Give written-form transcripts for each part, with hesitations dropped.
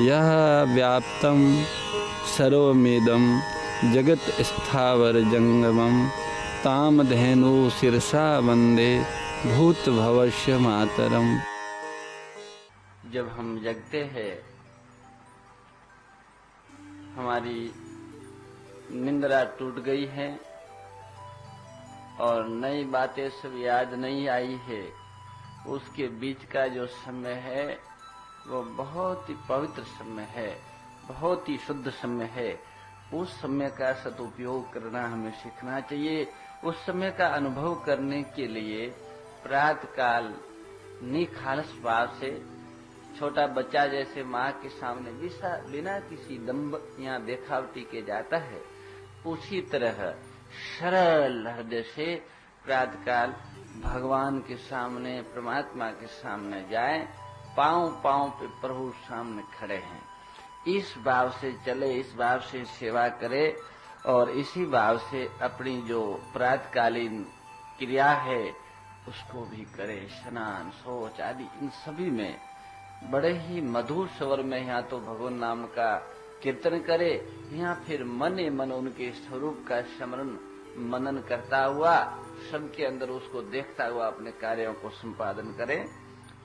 यह व्याप्तं सर्वमेदं जगत स्थावर जंगमं तामधेनु शिरसा वंदे भूत भवस्य मातरम। जब हम जगते हैं, हमारी निंद्रा टूट गई है और नई बातें सब याद नहीं आई है, उसके बीच का जो समय है वो बहुत ही पवित्र समय है, बहुत ही शुद्ध समय है। उस समय का सदुपयोग करना हमें सीखना चाहिए। उस समय का अनुभव करने के लिए प्रातःकाल निखालस भाव से, छोटा बच्चा जैसे माँ के सामने बिना किसी दंभ या दिखावटी के जाता है, उसी तरह सरल हृदय से प्रातःकाल भगवान के सामने, परमात्मा के सामने जाए। पांव पांव पे प्रभु सामने खड़े हैं, इस भाव से चले, इस भाव से सेवा करे और इसी भाव से अपनी जो प्रातःकालीन क्रिया है उसको भी करे। स्नान, शौच आदि इन सभी में बड़े ही मधुर स्वर में यहाँ तो भगवान नाम का कीर्तन करे, यहाँ फिर मन मन उनके स्वरूप का स्मरण मनन करता हुआ, सबके अंदर उसको देखता हुआ अपने कार्यों को संपादन करे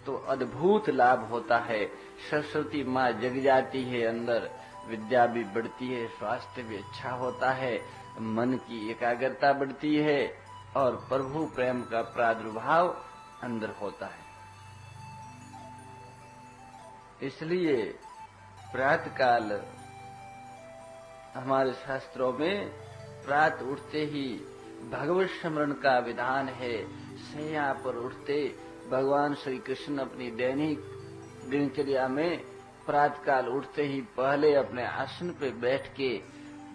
तो अद्भुत लाभ होता है। सरस्वती माँ जग जाती है अंदर, विद्या भी बढ़ती है, स्वास्थ्य भी अच्छा होता है, मन की एकाग्रता बढ़ती है और प्रभु प्रेम का प्रादुर्भाव अंदर होता है। इसलिए प्रातःकाल हमारे शास्त्रों में प्रात उठते ही भगवत स्मरण का विधान है। शैया पर उठते भगवान श्री कृष्ण अपनी दैनिक दिनचर्या में प्रातःकाल उठते ही पहले अपने आसन पे बैठ के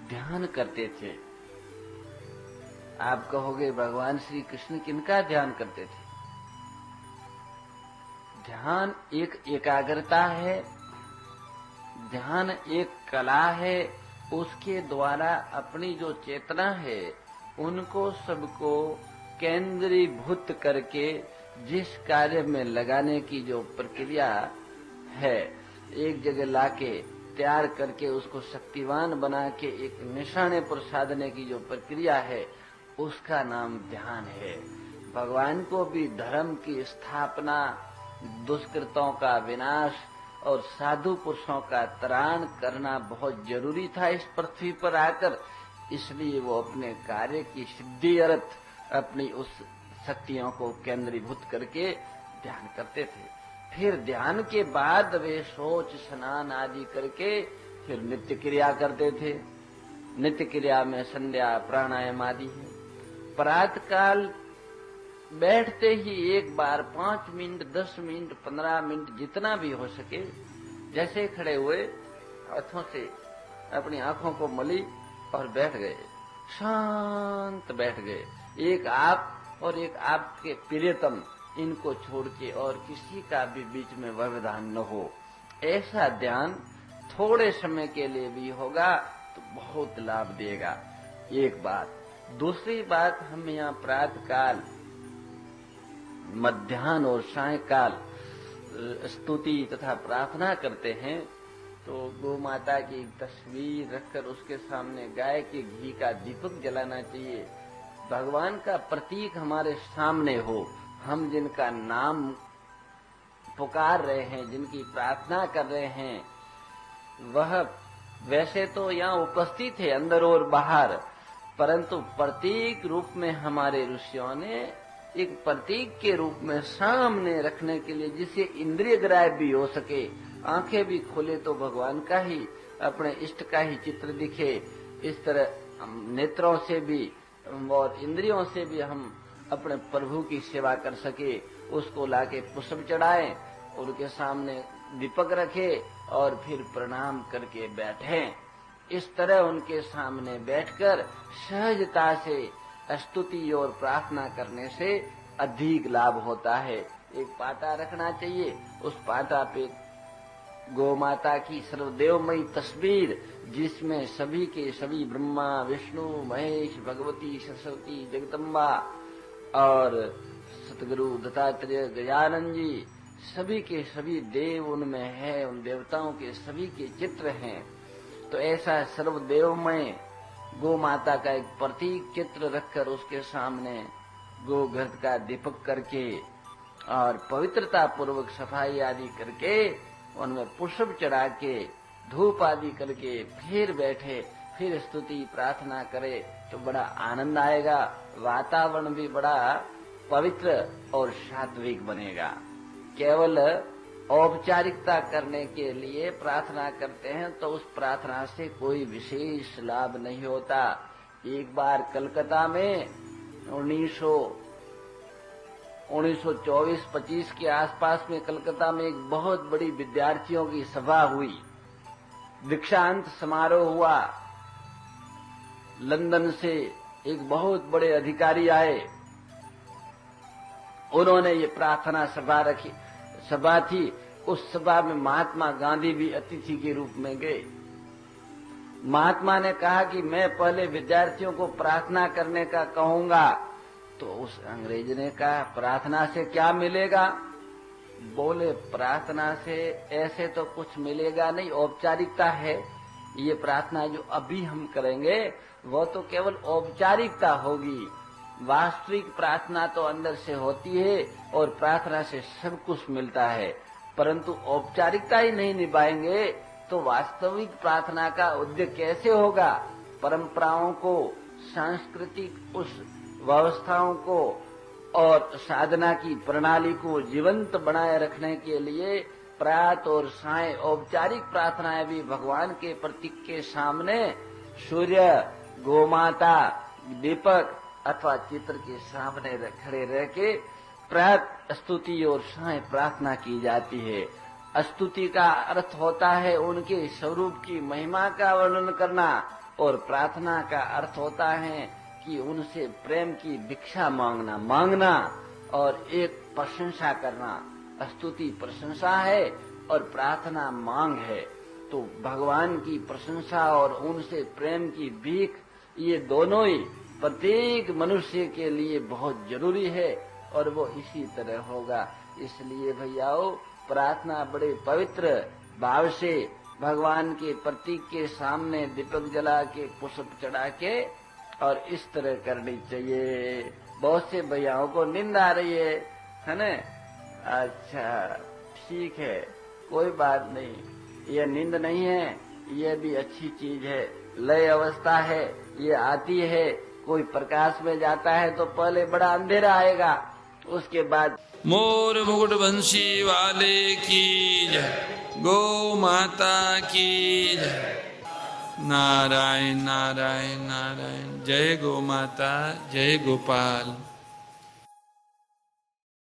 ध्यान करते थे। आप कहोगे भगवान श्री कृष्ण किनका ध्यान करते थे? ध्यान एक एकाग्रता है, ध्यान एक कला है। उसके द्वारा अपनी जो चेतना है उनको सबको केंद्रीभूत करके जिस कार्य में लगाने की जो प्रक्रिया है, एक जगह लाके तैयार करके उसको शक्तिवान बना के एक निशाने पर साधने की जो प्रक्रिया है, उसका नाम ध्यान है। भगवान को भी धर्म की स्थापना, दुष्कृतों का विनाश और साधु पुरुषों का त्राण करना बहुत जरूरी था इस पृथ्वी पर आकर। इसलिए वो अपने कार्य की सिद्धि अर्थ अपनी उस शक्तियों को केंद्रीभूत करके ध्यान करते थे। फिर ध्यान के बाद वे शौच, स्नान आदि करके फिर नित्य क्रिया करते थे। नित्य क्रिया में संध्या, प्राणायाम आदि है। प्रातःकाल बैठते ही एक बार 5 मिनट, 10 मिनट, 15 मिनट जितना भी हो सके, जैसे खड़े हुए हाथों से अपनी आंखों को मली और बैठ गए, शांत बैठ गए। एक आप और एक आपके प्रियतम, इनको छोड़ के और किसी का भी बीच में व्यवधान न हो। ऐसा ध्यान थोड़े समय के लिए भी होगा तो बहुत लाभ देगा। एक बात। दूसरी बात, हम यहाँ प्रातःकाल, मध्याह्न और सायंकाल स्तुति तथा प्रार्थना करते हैं तो गौ माता की तस्वीर रखकर उसके सामने गाय के घी का दीपक जलाना चाहिए। भगवान का प्रतीक हमारे सामने हो, हम जिनका नाम पुकार रहे हैं, जिनकी प्रार्थना कर रहे हैं, वह वैसे तो यहाँ उपस्थित है अंदर और बाहर, परंतु प्रतीक रूप में हमारे ऋषियों ने एक प्रतीक के रूप में सामने रखने के लिए, जिससे इंद्रिय ग्राह्य भी हो सके, आंखें भी खोले तो भगवान का ही, अपने इष्ट का ही चित्र दिखे। इस तरह नेत्रों से भी और इंद्रियों से भी हम अपने प्रभु की सेवा कर सके, उसको लाके पुष्प चढ़ाएं, उनके सामने दीपक रखे और फिर प्रणाम करके बैठें। इस तरह उनके सामने बैठकर सहजता से स्तुति और प्रार्थना करने से अधिक लाभ होता है। एक पाटा रखना चाहिए, उस पाटा पे गौ माता की सर्वदेवमयी तस्वीर, जिसमें सभी के सभी ब्रह्मा, विष्णु, महेश, भगवती, सरस्वती, जगदम्बा और सतगुरु दत्तात्रेय, गजानन जी सभी के सभी देव उनमें है, उन देवताओं के सभी के चित्र हैं। तो ऐसा सर्वदेवमय गौ माता का एक प्रतीक चित्र रखकर उसके सामने गो घृत का दीपक करके और पवित्रता पूर्वक सफाई आदि करके उनमें पुष्प चढ़ा के धूप आदि करके फिर बैठे, फिर स्तुति प्रार्थना करे तो बड़ा आनंद आएगा, वातावरण भी बड़ा पवित्र और सात्विक बनेगा। केवल औपचारिकता करने के लिए प्रार्थना करते हैं तो उस प्रार्थना से कोई विशेष लाभ नहीं होता। एक बार कलकत्ता में 1924-25 के आसपास में कलकत्ता में एक बहुत बड़ी विद्यार्थियों की सभा हुई, दीक्षांत समारोह हुआ। लंदन से एक बहुत बड़े अधिकारी आए, उन्होंने ये प्रार्थना सभा थी। उस सभा में महात्मा गांधी भी अतिथि के रूप में गए। महात्मा ने कहा कि मैं पहले विद्यार्थियों को प्रार्थना करने का कहूंगा, तो उस अंग्रेज ने कहा प्रार्थना से क्या मिलेगा? बोले प्रार्थना से ऐसे तो कुछ मिलेगा नहीं, औपचारिकता है। ये प्रार्थना जो अभी हम करेंगे वो तो केवल औपचारिकता होगी, वास्तविक प्रार्थना तो अंदर से होती है और प्रार्थना से सब कुछ मिलता है। परंतु औपचारिकता ही नहीं निभाएंगे तो वास्तविक प्रार्थना का उद्देश्य कैसे होगा? परंपराओं को, सांस्कृतिक उस व्यवस्थाओं को और साधना की प्रणाली को जीवंत बनाए रखने के लिए प्रातः और सायं औपचारिक प्रार्थनाएं भी भगवान के प्रतीक के सामने सूर्य, गोमाता, दीपक अथवा चित्र के सामने खड़े रह के प्रातः स्तुति और सायं प्रार्थना की जाती है। स्तुति का अर्थ होता है उनके स्वरूप की महिमा का वर्णन करना और प्रार्थना का अर्थ होता है कि उनसे प्रेम की भिक्षा मांगना और एक प्रशंसा करना। स्तुति प्रशंसा है और प्रार्थना मांग है। तो भगवान की प्रशंसा और उनसे प्रेम की भीख, ये दोनों ही प्रत्येक मनुष्य के लिए बहुत जरूरी है और वो इसी तरह होगा। इसलिए भैयाओ, प्रार्थना बड़े पवित्र भाव से भगवान के प्रतीक के सामने दीपक जला के, पुष्प चढ़ा के और इस तरह करनी चाहिए। बहुत से भैयाओं को नींद आ रही है ना? अच्छा, ठीक है, कोई बात नहीं, ये नींद नहीं है, ये भी अच्छी चीज है, लय अवस्था है, ये आती है। कोई प्रकाश में जाता है तो पहले बड़ा अंधेरा आएगा, उसके बाद मोर मुकुट बंशी वाले की जय, गौ माता की जय। नारायण नारायण नारायण, जय गौ माता, जय गोपाल।